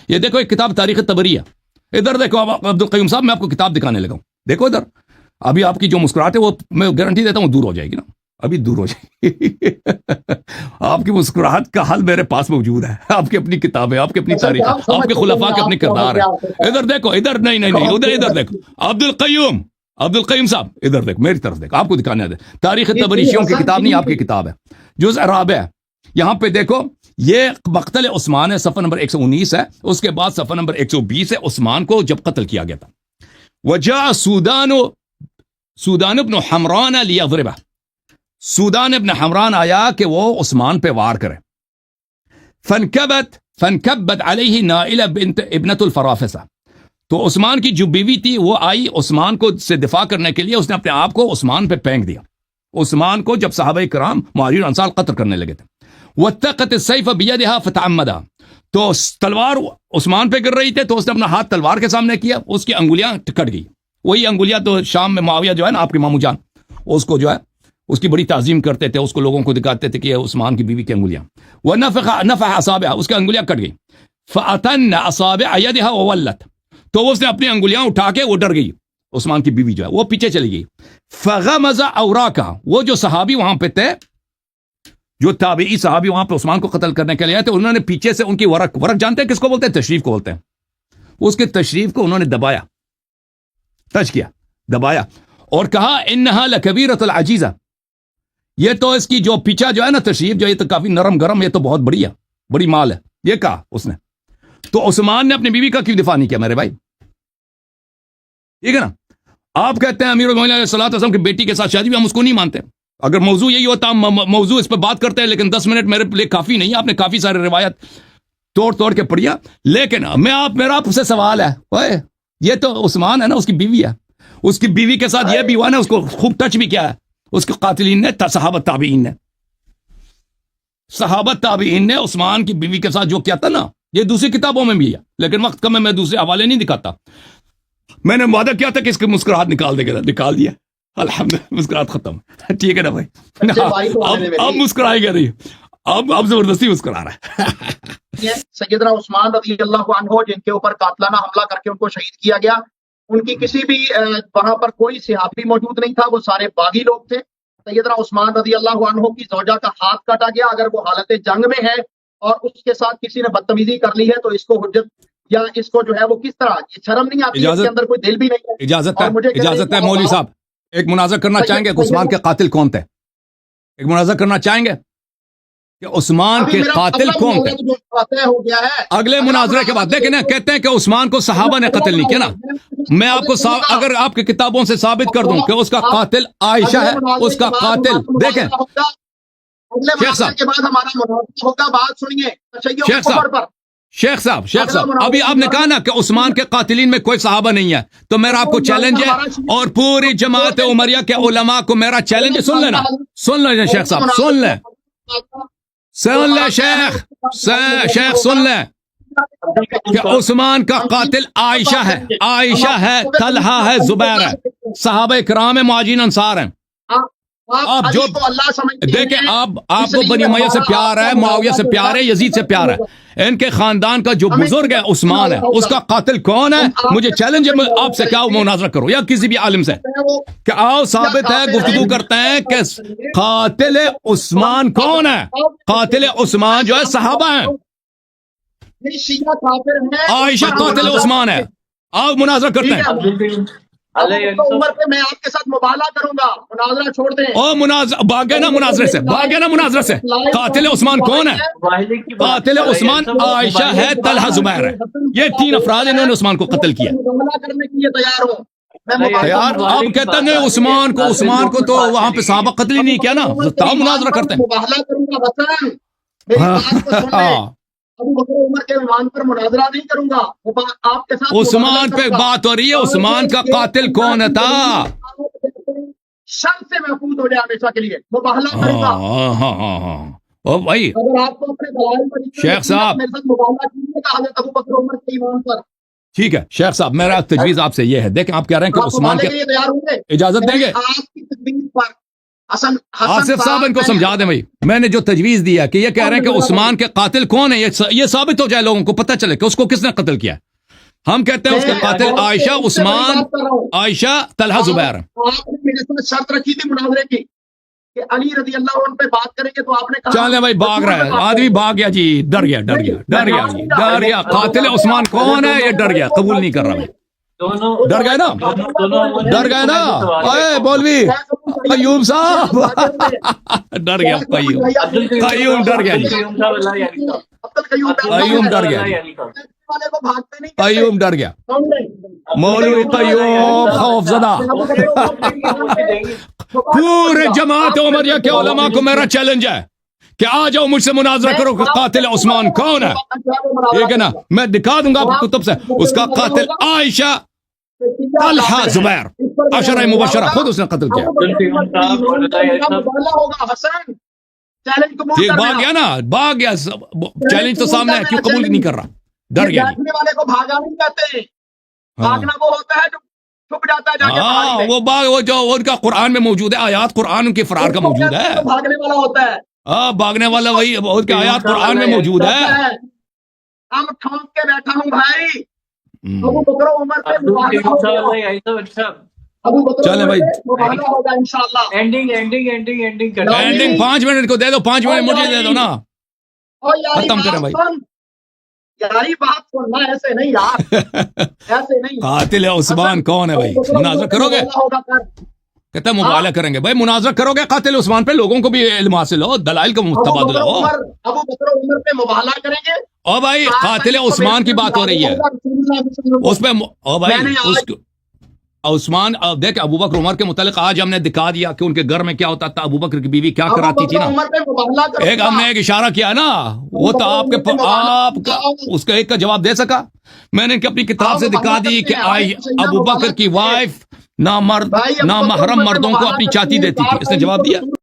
یہ دیکھو ایک کتاب تاریخ طبری ہے, ادھر دیکھو عبد القیوم صاحب, میں آپ کو کتاب دکھانے لگا ہوں, دیکھو ادھر. ابھی آپ کی جو مسکراہٹ ہے وہ میں گارنٹی دیتا ہوں دور ہو جائے گی نا, ابھی دور ہو جائے گی. آپ کی مسکراہٹ کا حل میرے پاس موجود ہے. آپ کی اپنی کتاب ہے, آپ کی اپنی تاریخ ہے, آپ کے خلفاء کے اپنے کردار ہے. ادھر دیکھو, ادھر نہیں ادھر دیکھو عبد القیوم صاحب, ادھر دیکھو میری طرف دیکھو, آپ کو دکھانے دے. تاریخ طبری شیعوں کی کتاب نہیں, آپ کی کتاب ہے, جزء رابع. یہاں پہ دیکھو یہ مقتل عثمان ہے, صفحہ نمبر 119 ہے. اس کے بعد صفحہ نمبر 120 ہے, عثمان کو جب قتل کیا گیا تھا. وجاء سودان ابن حمران لیضربہ, سودان ابن حمران آیا کہ وہ عثمان پہ وار کرے. فانکبت علیہ نائلہ بنت ابنت الفرافسہ, تو عثمان کی جو بیوی تھی وہ آئی عثمان کو سے دفاع کرنے کے لیے, اس نے اپنے آپ کو عثمان پہ پھینک دیا. عثمان کو جب صحابہ کرام مہاجرین انصار قتل کرنے لگے تھے. واتقت السیف بیدہا فتعمدہ, تو تلوار عثمان پہ گر رہی تھے تو اس نے اپنا ہاتھ تلوار کے سامنے کیا, اس کی انگلیاں کٹ گئی. وہی انگلیاں تو شام میں معاویہ جو ہے نا آپ کے مامو جان, اس کو جو ہے اس کی بڑی تعظیم کرتے تھے, اس کو لوگوں کو دکھاتے تھے کہ یہ عثمان کی بیوی کی انگلیاں. ونفخ اصابعہ, اس کی انگلیاں کٹ گئی. فاتن اصابع یدہا وولت, تو اس نے اپنی انگلیاں اٹھا کے وہ ڈر گئی, عثمان کی بیوی جو ہے وہ پیچھے چلی گئی. فغمز اوراقہ, وہ جو صحابی وہاں پہ تھے, جو تابعی صحابی وہاں پہ عثمان کو قتل کرنے کے لیے آئے تھے, انہوں نے پیچھے سے ان کی ورق جانتے ہیں کس کو بولتے ہیں, تشریف کو بولتے ہیں. اس کے تشریف کو انہوں نے دبایا, ٹچ کیا, دبایا, اور کہا انہا لکبیرۃ العجیزہ, یہ تو اس کی جو پیچھا جو ہے نا تشریف جو, یہ تو کافی نرم گرم, یہ تو بہت بڑی ہے, بڑی مال ہے, یہ کہا اس نے. تو عثمان نے اپنی بیوی کا کیوں دفاع نہیں کیا میرے بھائی, ٹھیک ہے نا. آپ کہتے ہیں امیر المومنین علیہ الصلوۃ والسلام کی بیٹی کے ساتھ شادی بھی, ہم اس کو نہیں مانتے. اگر موضوع یہی ہوتا ہم موضوع اس پہ بات کرتے ہیں, لیکن 10 منٹ میرے لیے کافی نہیں ہے. آپ نے کافی سارے روایت توڑ کے پڑھیا, لیکن میرا آپ سے سوال ہے, اوئے یہ تو عثمان ہے نا, اس کی بیوی ہے, اس کی بیوی کے ساتھ یہ بھی ہوا نا, اس کو خوب ٹچ بھی کیا ہے اس کے قاتلین نے, صحابت تابعین نے عثمان کی بیوی کے ساتھ جو کیا تھا نا, یہ دوسری کتابوں میں بھی ہے, لیکن وقت کم ہے, میں دوسرے حوالے نہیں دکھاتا. میں نے وعدہ کیا تھا کہ اس کی مسکراہٹ نکال دیا, الحمدللہ مسکراہٹ ختم. ٹھیک ہے نا بھائی, اب مسکرائے گا نہیں, اب زبردستی مسکرا رہا ہے. سیدنا عثمان رضی اللہ عنہ جن کے اوپر قاتلانہ حملہ کر کے ان کو شہید کیا گیا, ان کی کسی بھی وہاں پر کوئی صحابی موجود نہیں تھا, وہ سارے باغی لوگ تھے. سیدنا عثمان رضی اللہ عنہ کی زوجہ کا ہاتھ کاٹا گیا, اگر وہ حالت جنگ میں ہے اور اس کے ساتھ کسی نے بدتمیزی کر لی ہے تو اس کو حجت یا اس کو جو ہے وہ کس طرح, یہ شرم نہیں آتی, اس کے اندر کوئی دل بھی نہیں ہے. اجازت ہے مولوی صاحب, ایک مناظر کرنا چاہیں گے کہ عثمان کے قاتل کون تھے, ایک مناظر کرنا چاہیں گے کہ عثمان کے قاتل کون تھے. اگلے مناظرے کے بعد دیکھیں نا, کہتے ہیں کہ عثمان کو صحابہ نے قتل نہیں کیا نا. میں آپ کو اگر آپ کی کتابوں سے ثابت کر دوں کہ اس کا قاتل عائشہ ہے, اس کا قاتل دیکھیں شیخ صاحب ابھی آپ نے کہا نا کہ عثمان کے قاتلین میں کوئی صحابہ نہیں ہے, تو میرا آپ کو چیلنج ہے, اور پوری جماعت عمریہ کے علماء کو میرا چیلنج ہے. سن لیں شیخ صاحب, سن لیں شیخ سن لیں کہ عثمان کا قاتل عائشہ ہے, طلحہ ہے, زبیر ہے, صحابہ کرام ہیں, مہاجرین انصار ہیں. آپ جو دیکھیں, آپ کو بنی امیہ سے پیار ہے, معاویہ سے پیار ہے, یزید سے پیار ہے, ان کے خاندان کا جو بزرگ ہے عثمان ہے, اس کا قاتل کون ہے؟ مجھے چیلنج ہے آپ سے, کیا مناظرہ کرو یا کسی بھی عالم سے, کہ آؤ ثابت ہے, گفتگو کرتے ہیں کہ قاتل عثمان کون ہے. قاتل عثمان جو ہے صحابہ ہیں, عائشہ قاتل عثمان ہے. آؤ مناظرہ کرتے ہیں. عمر پہ میں آپ کے ساتھ مبالغہ کروں گا, مناظرہ چھوڑ دیں. بھاگے نا مناظرے سے. قاتل عثمان کون ہے؟ قاتل عثمان عائشہ ہے, طلحہ زبیر ہے, یہ 3 افراد انہوں نے عثمان کو قتل کیا. کرنے کے لیے تیار ہوں. یار آپ کہتے ہیں عثمان کو تو وہاں پہ صحابہ قتل ہی نہیں کیا نا, تاؤ مناظرہ کرتے ہیں. مبالغہ کروں گا وطن, میری بات کو سن لیں. ابو بکر عمر کے ایمان پر مناظرہ نہیں کروں گا, آپ کے ساتھ عثمان پہ بات ہو رہی ہے, عثمان کا قاتل کون تھا؟ شک سے محفوظ ہو جائے ہمیشہ کے لیے, مبالغہ کروں گا. او بھائی اگر آپ کو اپنے دلائل پر شیخ صاحب میرے ساتھ مبالغہ کیجیے کہ حضرت ابو بکر عمر کے ایمان پر. ٹھیک ہے شیخ صاحب, میرا تجویز آپ سے یہ ہے, دیکھیں آپ کہہ رہے ہیں کہ عثمان کے, اجازت دیں گے, آپ کی تجویز پر حسن آصف صاحب ان کو سمجھا دیں بھائی، میں نے جو تجویز دیا کہ یہ کہہ رہے ہیں کہ عثمان کے قاتل کون ہے، یہ ثابت ہو جائے، لوگوں کو پتہ چلے کہ اس کو کس نے قتل کیا. ہم کہتے ہیں اس کے قاتل عائشہ، عثمان، عائشہ، طلحہ، زبیر. آپ نے میرے ساتھ شرط رکھی تھی مناظرے کی کہ علی رضی اللہ عنہ پہ بات کریں گے، تو آپ نے کہا چلے بھائی، بھاگ رہا ہے آدمی، بھاگ گیا جی، ڈر گیا جی، ڈر گیا. قاتل عثمان کون ہے یہ ڈر گیا، قبول نہیں کر رہا. ڈر گئے نا، ڈر گئے نا. اے مولوی قیوم صاحب ڈر گیا، قیوم ڈر گیا جی، قیوم ڈر گیا جی، قیوم ڈر گیا. مولوی قیوم خوف زدہ. پورے جماعت عمریہ کے علماء کو میرا چیلنج ہے کہ آ جاؤ مجھ سے مناظرہ کرو کہ قاتل عثمان کون ہے. ٹھیک ہے نا، میں دکھا دوں گا آپ کو کتب سے. اس کا قاتل عائشہ، طلحہ، زبیر، عشرہ مبشرہ، خود اس نے قتل کیا. ٹھیک، بھاگ گیا نا، بھاگ گیا. چیلنج تو سامنے ہے، کیوں قبول نہیں کر رہا، ڈر گیا. بیٹھنے والے کو بھاگا نہیں کہتے، بھاگنا وہ ہوتا ہے جو چھپ جاتا ہے جا کے پہاڑی پہ. وہ جو ان کا قرآن میں موجود ہے، آیات قرآن ان کے فرار کا موجود ہے. بھاگنے والا ہوتا ہے. ہاں، بھاگنے والا وہی، ان کے آیات قرآن میں موجود ہے. ہم ٹھونک کے بیٹھا ہوں بھائی. ابو بکر و عمر پہ مباحثہ ہوگا. ابو بکر و چلیں عمر بھائی، پہ مباحثہ ہوگا انشاءاللہ. اینڈنگ 5 منٹ کو دے دو، 5 منٹ مجھے دے دو نا، اور یاری ختم کریں بھائی. یاری بات سننا، ایسے نہیں یار، ایسے نہیں. قاتل عثمان کون ہے بھائی، مناظرہ کرو گے؟ کہتا مبالغہ کریں گے بھائی، مناظرہ کرو گے قاتل عثمان پہ، لوگوں کو بھی علم حاصل ہو، دلائل کا تبادلہ ہو. ابو بکر و عمر پہ مبالغہ کریں گے. او بھائی، قاتل عثمان کی بات ہو رہی ہے اس پہ. او بھائی عثمان، دیکھ ابو بکر عمر کے متعلق آج ہم نے دکھا دیا کہ ان کے گھر میں کیا ہوتا تھا، ابو بکر کی بیوی کیا کراتی تھی نا. ایک ہم نے ایک اشارہ کیا نا، وہ تو آپ کا اس کا ایک کا جواب دے سکا. میں نے اپنی کتاب سے دکھا دی کہ ابو بکر کی وائف نامحرم مردوں کو اپنی چاتی دیتی تھی، اس نے جواب دیا.